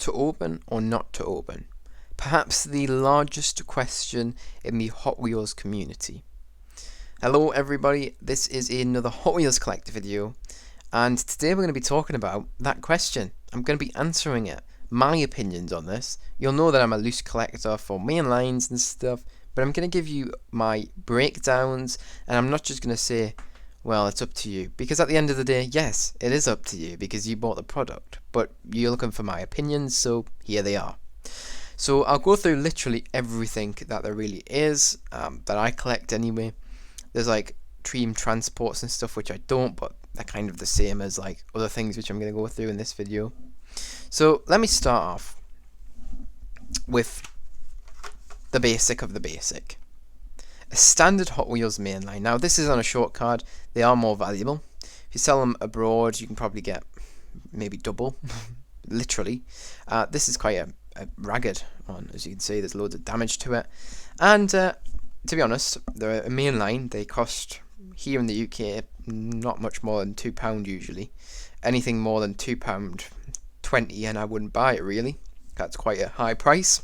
to open or not to open? Perhaps the largest question in the Hot Wheels community. Hello everybody, this is another Hot Wheels Collector video, and today we're going to be talking about that question. I'm going to be answering it, my opinions on this. You'll know that I'm a loose collector for Mainlines and stuff, but I'm going to give you my breakdowns, and I'm not just going to say, well, it's up to you, because at the end of the day, yes, it is up to you because you bought the product, but you're looking for my opinions, so here they are. So I'll go through literally everything that there really is, that I collect anyway. There's like dream transports and stuff which I don't, but they're kind of the same as like other things which I'm going to go through in this video. So let me start off with the basic of the basic. A standard Hot Wheels mainline. Now this is on a short card. They are more valuable. If you sell them abroad, you can probably get maybe double, literally. This is quite a ragged one, as you can see. There's loads of damage to it, and to be honest, they're a mainline. They cost here in the UK not much more than £2 usually. Anything more than £2.20 and I wouldn't buy it really. That's quite a high price.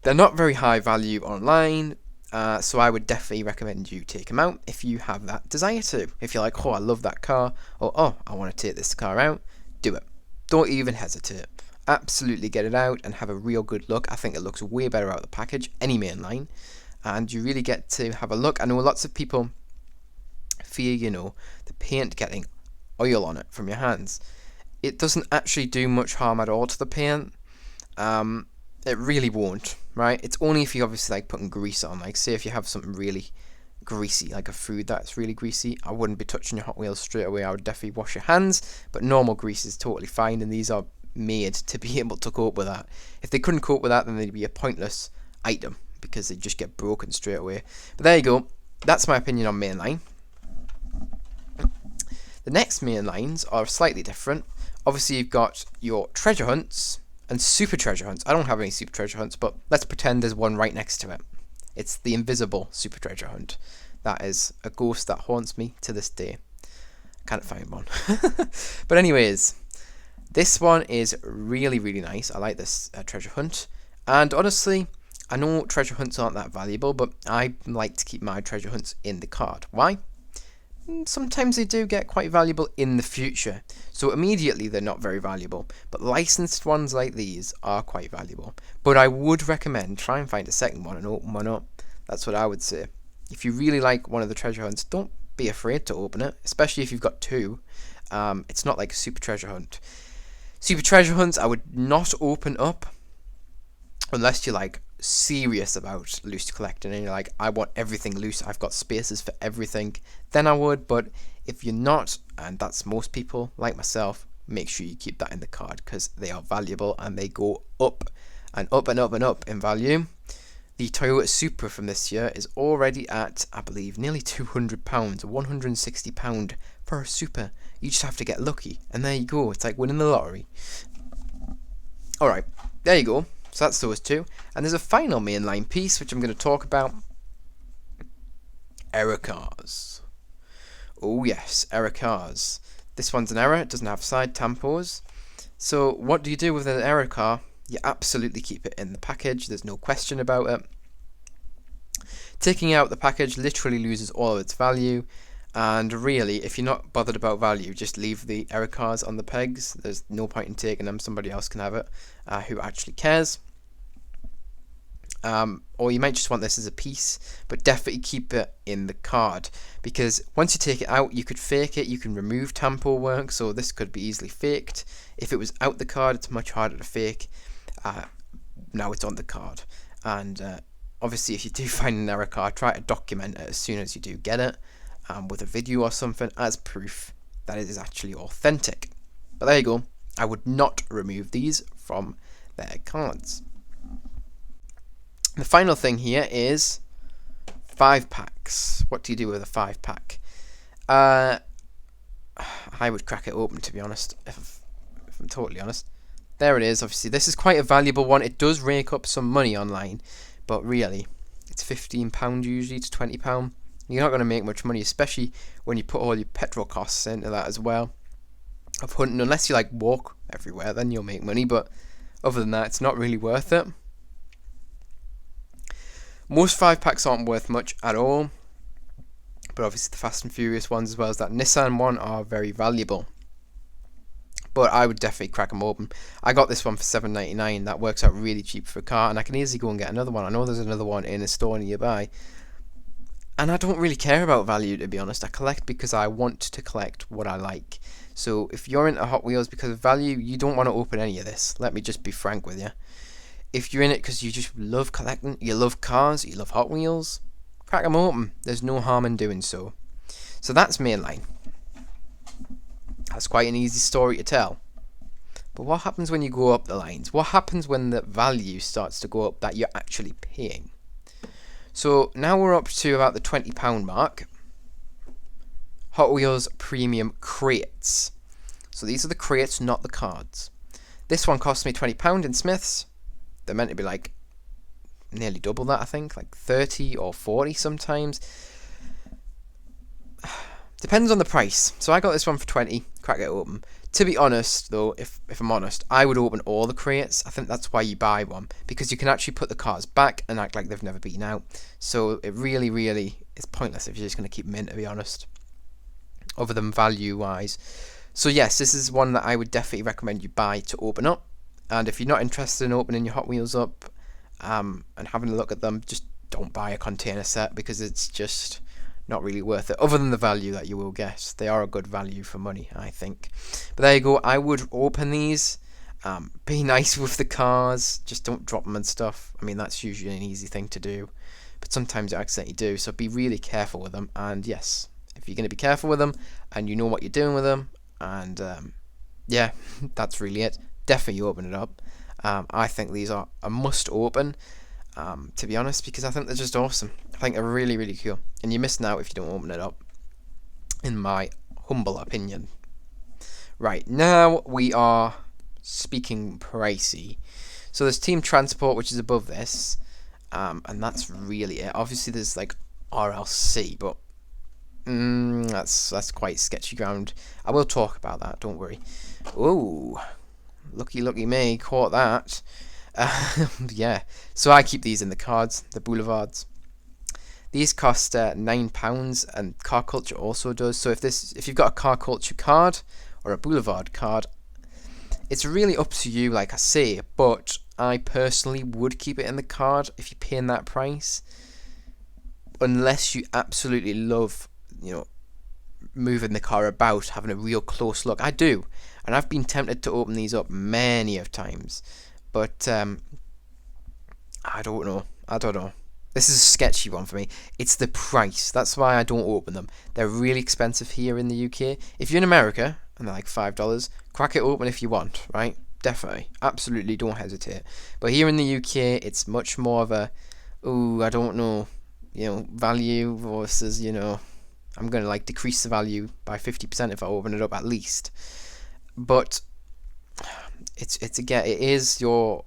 They're not very high value online, so I would definitely recommend you take them out if you have that desire to. If you're like, oh, I love that car, or oh, I want to take this car out, do it. Don't even hesitate. Absolutely get it out and have a real good look. I think it looks way better out of the package, any mainline, and you really get to have a look. I know lots of people fear, the paint getting oil on it from your hands. It doesn't actually do much harm at all to the paint. It really won't, right? It's only if you obviously like putting grease on. Like say if you have something really greasy, like a food that's really greasy, I wouldn't be touching your Hot Wheels straight away. I would definitely wash your hands, but normal grease is totally fine, and these are made to be able to cope with that. If they couldn't cope with that, then they'd be a pointless item because they just get broken straight away. But there you go. That's my opinion on mainline. The next mainlines are slightly different. Obviously, you've got your treasure hunts and super treasure hunts. I don't have any super treasure hunts, but let's pretend there's one right next to it. It's the invisible super treasure hunt. That is a ghost that haunts me to this day. Can't find one. But anyways, this one is really, really nice. I like this treasure hunt. And honestly, I know treasure hunts aren't that valuable, but I like to keep my treasure hunts in the card. Why? Sometimes they do get quite valuable in the future. So immediately they're not very valuable. But licensed ones like these are quite valuable. But I would recommend try and find a second one and open one up. That's what I would say. If you really like one of the treasure hunts, don't be afraid to open it. Especially if you've got two. It's not like a super treasure hunt. Super treasure hunts I would not open up unless you're like serious about loose collecting and you're like, I want everything loose, I've got spaces for everything, then I would. But if you're not, and that's most people like myself, make sure you keep that in the card because they are valuable and they go up and up and up and up in value. The Toyota Supra from this year is already at, I believe, nearly £200, £160 for a Supra. You just have to get lucky, and there you go. It's like winning the lottery. Alright, there you go. So that's those two. And there's a final mainline piece, which I'm going to talk about. Error cars. Oh yes, error cars. This one's an error. It doesn't have side tampos. So what do you do with an error car? You absolutely keep it in the package. There's no question about it. Taking out the package literally loses all of its value. And really, if you're not bothered about value, just leave the error cars on the pegs. There's no point in taking them. Somebody else can have it who actually cares. Or you might just want this as a piece, but definitely keep it in the card. Because once you take it out, you could fake it. You can remove tampo work, so this could be easily faked. If it was out the card, it's much harder to fake. Now it's on the card. And obviously, if you do find an error card, try to document it as soon as you do get it. With a video or something as proof that it is actually authentic. But there you go. I would not remove these from their cards. The final thing here is 5-packs. What do you do with a 5-pack? I would crack it open, to be honest, if I'm totally honest. There it is. Obviously, this is quite a valuable one. It does rake up some money online, but really, it's £15 usually to £20. You're not going to make much money, especially when you put all your petrol costs into that as well. Of hunting, unless you like walk everywhere, then you'll make money, but other than that, it's not really worth it. Most 5-packs aren't worth much at all, but obviously the Fast and Furious ones as well as that Nissan one are very valuable. But I would definitely crack them open. I got this one for $7.99. That works out really cheap for a car, and I can easily go and get another one. I know there's another one in a store nearby. And I don't really care about value, to be honest. I collect because I want to collect what I like. So if you're into Hot Wheels because of value, you don't want to open any of this. Let me just be frank with you. If you're in it because you just love collecting, you love cars, you love Hot Wheels, crack them open. There's no harm in doing so. So that's Mainline. That's quite an easy story to tell. But what happens when you go up the lines? What happens when the value starts to go up that you're actually paying? So now we're up to about the £20 mark. Hot Wheels Premium Crates. So these are the crates, not the cards. This one cost me £20 in Smith's. They're meant to be like nearly double that, I think, like 30 or 40 sometimes. Depends on the price. So I got this one for 20. Crack it open. To be honest, though, if I'm honest, I would open all the crates. I think that's why you buy one, because you can actually put the cars back and act like they've never been out. So it really, really is pointless if you're just going to keep them in, to be honest, other than value-wise. So yes, this is one that I would definitely recommend you buy to open up. And if you're not interested in opening your Hot Wheels up and having a look at them, just don't buy a container set, because it's just not really worth it, other than the value that you will get. They are a good value for money, I think. But there you go. I would open these. Be nice with the cars. Just don't drop them and stuff. I mean, that's usually an easy thing to do, but sometimes you accidentally do. So be really careful with them. And yes, if you're going to be careful with them and you know what you're doing with them, and yeah, that's really it. Definitely open it up. I think these are a must open. To be honest, because I think they're just awesome. I think they're really, really cool, and you miss out if you don't open it up, in my humble opinion. Right, now we are speaking pricey. So there's Team Transport, which is above this, and that's really it. Obviously there's like RLC, but that's quite sketchy ground. I will talk about that, don't worry. Oh, lucky me, caught that. Yeah, so I keep these in the cards, the Boulevards. These cost £9, and Car Culture also does. So if you've got a Car Culture card or a Boulevard card, it's really up to you, like I say. But I personally would keep it in the card if you're paying that price, unless you absolutely love, moving the car about, having a real close look. I do, and I've been tempted to open these up many of times. But I don't know. This is a sketchy one for me. It's the price. That's why I don't open them. They're really expensive here in the UK. If you're in America and they're like $5, crack it open if you want, right? Definitely. Absolutely, don't hesitate. But here in the UK, it's much more of a, I don't know, value versus, I'm going to like decrease the value by 50% if I open it up at least. But it is your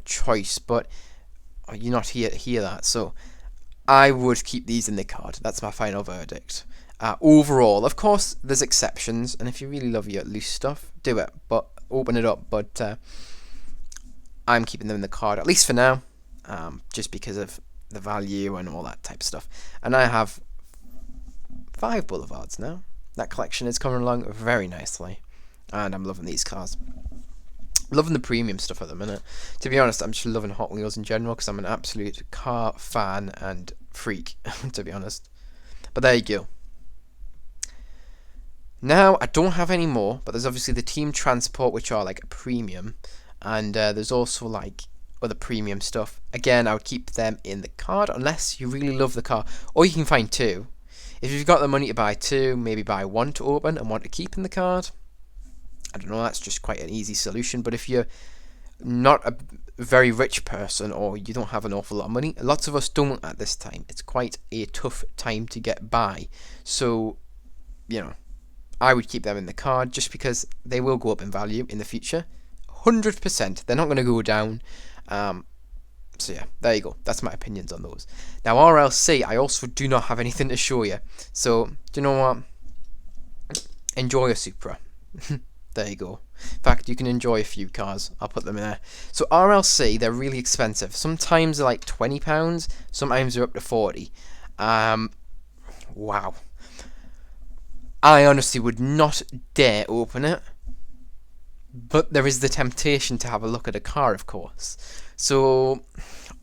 choice, but you're not here to hear that. So I would keep these in the card. That's my final verdict. Overall, of course, there's exceptions, and if you really love your loose stuff, do it, but open it up. But I'm keeping them in the card, at least for now, just because of the value and all that type of stuff. And I have 5 Boulevards now. That collection is coming along very nicely, and I'm loving these cars. Loving the premium stuff at the minute. To be honest, I'm just loving Hot Wheels in general, because I'm an absolute car fan and freak, to be honest. But there you go. Now, I don't have any more, but there's obviously the Team Transport, which are like a premium, and there's also like other premium stuff. Again, I would keep them in the card unless you really love the car, or you can find 2. If you've got the money to buy 2, maybe buy 1 to open and 1 to keep in the card. I don't know, that's just quite an easy solution. But if you're not a very rich person, or you don't have an awful lot of money, lots of us don't at this time. It's quite a tough time to get by. So, I would keep them in the card, just because they will go up in value in the future. 100%. They're not going to go down. So yeah, there you go. That's my opinions on those. Now RLC, I also do not have anything to show you. So, do you know what? Enjoy a Supra. There you go. In fact, you can enjoy a few cars. I'll put them in there. So RLC, they're really expensive. Sometimes they're like £20. Sometimes they're up to 40. Wow. I honestly would not dare open it. But there is the temptation to have a look at a car, of course. So,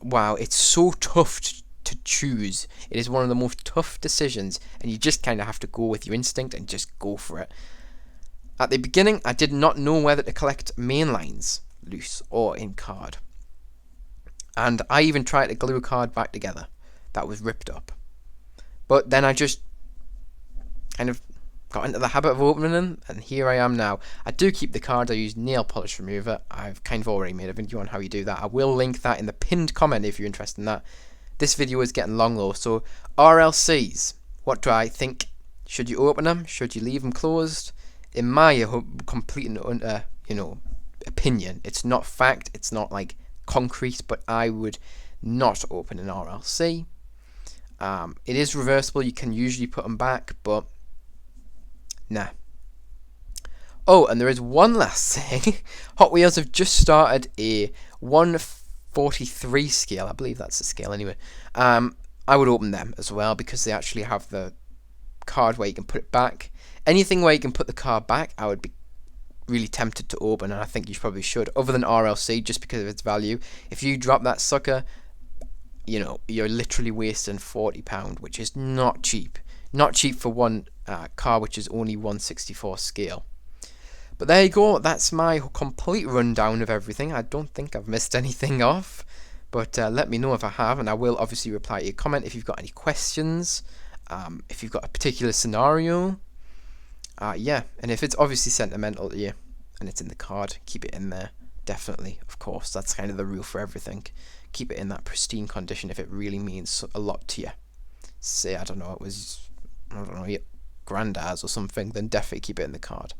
wow, it's so tough to choose. It is one of the most tough decisions, and you just kind of have to go with your instinct and just go for it. At the beginning, I did not know whether to collect Mainlines, loose or in card. And I even tried to glue a card back together that was ripped up. But then I just kind of got into the habit of opening them, and here I am now. I do keep the cards. I use nail polish remover. I've kind of already made a video on how you do that. I will link that in the pinned comment if you're interested in that. This video is getting long though, so RLCs, what do I think? Should you open them? Should you leave them closed? In my complete opinion, it's not fact, it's not like concrete, but I would not open an RLC. It is reversible, you can usually put them back, but nah. Oh, and there is one last thing. Hot Wheels have just started a 1/43 scale. I believe that's the scale anyway. I would open them as well because they actually have the card where you can put it back. Anything where you can put the card back, I would be really tempted to open, and I think you probably should, other than RLC, just because of its value. If you drop that sucker, you know, you're literally wasting £40, which is not cheap. Not cheap for one car which is only 1/64 scale. But there you go, that's my complete rundown of everything. I don't think I've missed anything off, but let me know if I have, and I will obviously reply to your comment if you've got any questions, if you've got a particular scenario. Yeah, and if it's obviously sentimental to you and it's in the card, keep it in there. Definitely, of course, that's kind of the rule for everything. Keep it in that pristine condition if it really means a lot to you. Say, I don't know, it was, your granddad's or something, then definitely keep it in the card.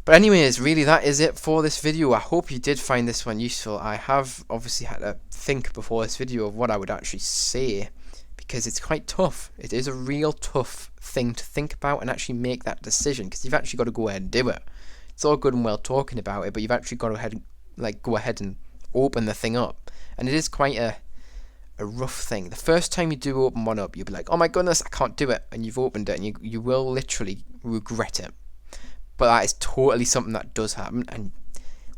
But anyways, really that is it for this video. I hope you did find this one useful. I have obviously had to think before this video of what I would actually say, because it's quite tough. It is a real tough thing to think about and actually make that decision, because you've actually got to go ahead and do it. It's all good and well talking about it, but you've actually got to go ahead and open the thing up. And it is quite a rough thing. The first time you do open one up, you'll be like, oh my goodness, I can't do it, and you've opened it, and you will literally regret it. But that is totally something that does happen, and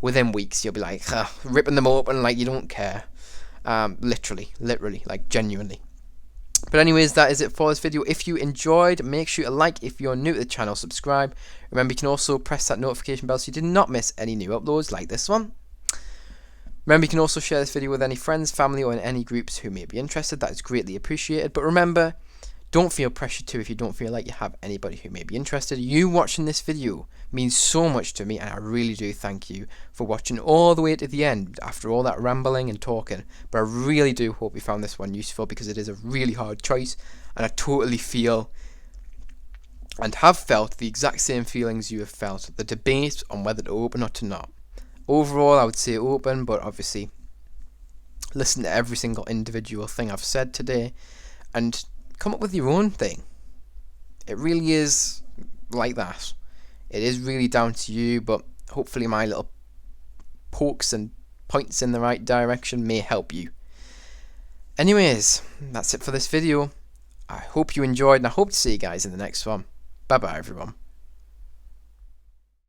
within weeks you'll be like, ripping them open like you don't care. Literally, like genuinely. But anyways, that is it for this video. If you enjoyed, make sure to like. If you're new to the channel, subscribe. Remember, you can also press that notification bell so you do not miss any new uploads like this one. Remember, you can also share this video with any friends, family, or in any groups who may be interested. That is greatly appreciated. But remember, don't feel pressured to if you don't feel like you have anybody who may be interested. You watching this video means so much to me, and I really do thank you for watching all the way to the end after all that rambling and talking. But I really do hope you found this one useful, because it is a really hard choice, and I totally feel and have felt the exact same feelings you have felt. The debate on whether to open or to not. Overall, I would say open, but obviously listen to every single individual thing I've said today and come up with your own thing. It really is like that. It is really down to you, but hopefully my little pokes and points in the right direction may help you. Anyways, that's it for this video. I hope you enjoyed, and I hope to see you guys in the next one. Bye bye everyone.